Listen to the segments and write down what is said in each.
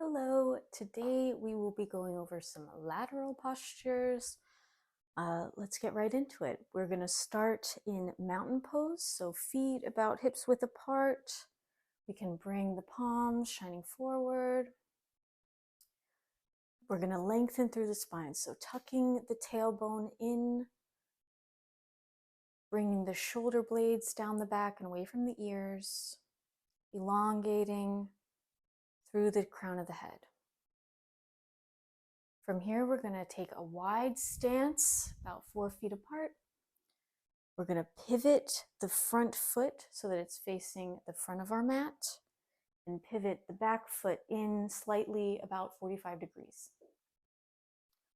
Hello, today we will be going over some lateral postures. Let's get right into it. We're going to start in mountain pose, so feet about hips width apart. We can bring the palms shining forward. We're going to lengthen through the spine, so tucking the tailbone in, bringing the shoulder blades down the back and away from the ears, elongating through the crown of the head. From here, we're going to take a wide stance, about 4 feet apart. We're going to pivot the front foot so that it's facing the front of our mat, and pivot the back foot in slightly, about 45 degrees.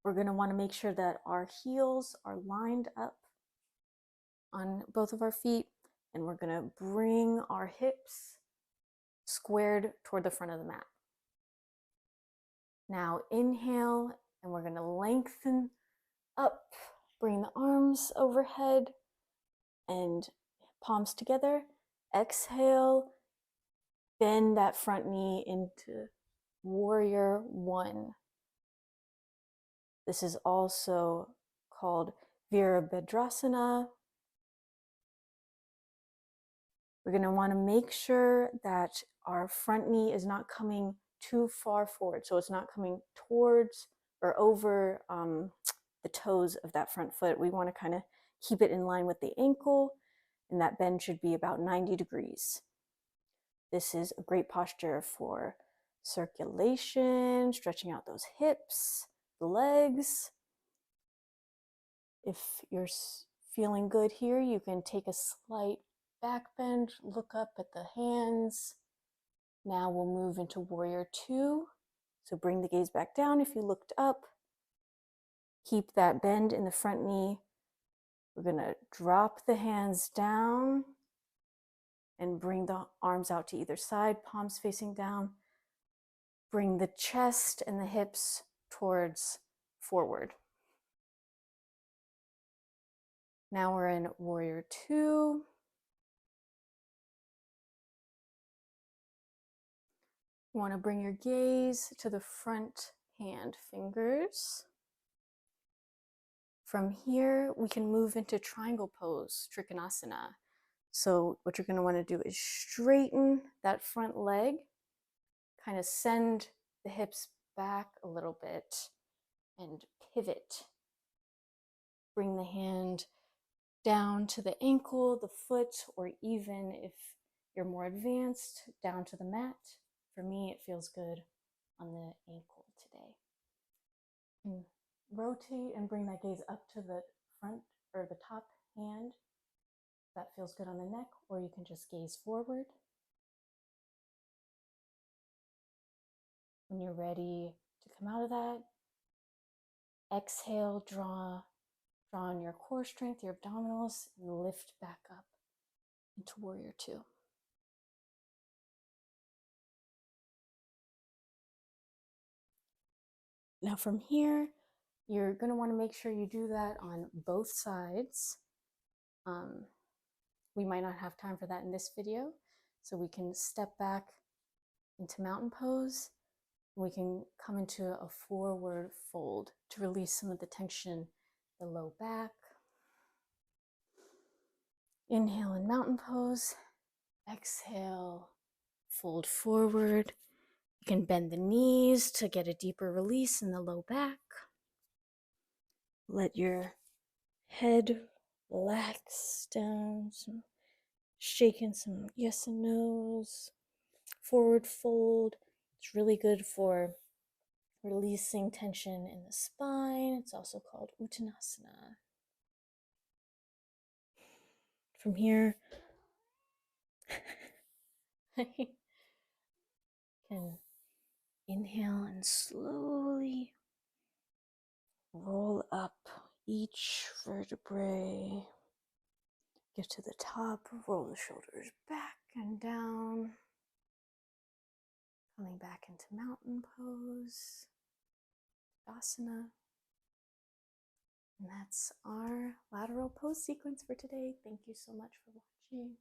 We're going to want to make sure that our heels are lined up on both of our feet, and we're going to bring our hips squared toward the front of the mat. Now inhale, and we're going to lengthen up, bring the arms overhead and palms together. Exhale, bend that front knee into warrior one. This is also called Virabhadrasana. We're going to want to make sure that our front knee is not coming too far forward, so it's not coming towards or over the toes of that front foot. We want to kind of keep it in line with the ankle, and that bend should be about 90 degrees. This is a great posture for circulation, stretching out those hips, the legs. If you're feeling good here, you can take a slight back bend, look up at the hands. Now we'll move into warrior two. So bring the gaze back down if you looked up. Keep that bend in the front knee. We're going to drop the hands down and bring the arms out to either side, palms facing down. Bring the chest and the hips towards forward. Now we're in warrior two. You want to bring your gaze to the front hand fingers. From here, we can move into triangle pose, Trikonasana. So what you're going to want to do is straighten that front leg, kind of send the hips back a little bit and pivot. Bring the hand down to the ankle, the foot, or even if you're more advanced, down to the mat. For me, it feels good on the ankle today. And rotate and bring that gaze up to the front or the top hand. That feels good on the neck, or you can just gaze forward. When you're ready to come out of that, exhale, draw on your core strength, your abdominals, and lift back up into warrior two. Now from here, you're going to want to make sure you do that on both sides. We might not have time for that in this video, so we can step back into mountain pose. We can come into a forward fold to release some of the tension in the low back. Inhale in mountain pose. Exhale, fold forward. You can bend the knees to get a deeper release in the low back. Let your head relax down, shaking some yes and no's. Forward fold. It's really good for releasing tension in the spine. It's also called Uttanasana. From here, I can inhale and slowly roll up each vertebrae. Get to the top, roll the shoulders back and down. Coming back into mountain pose, asana. And that's our lateral pose sequence for today. Thank you so much for watching.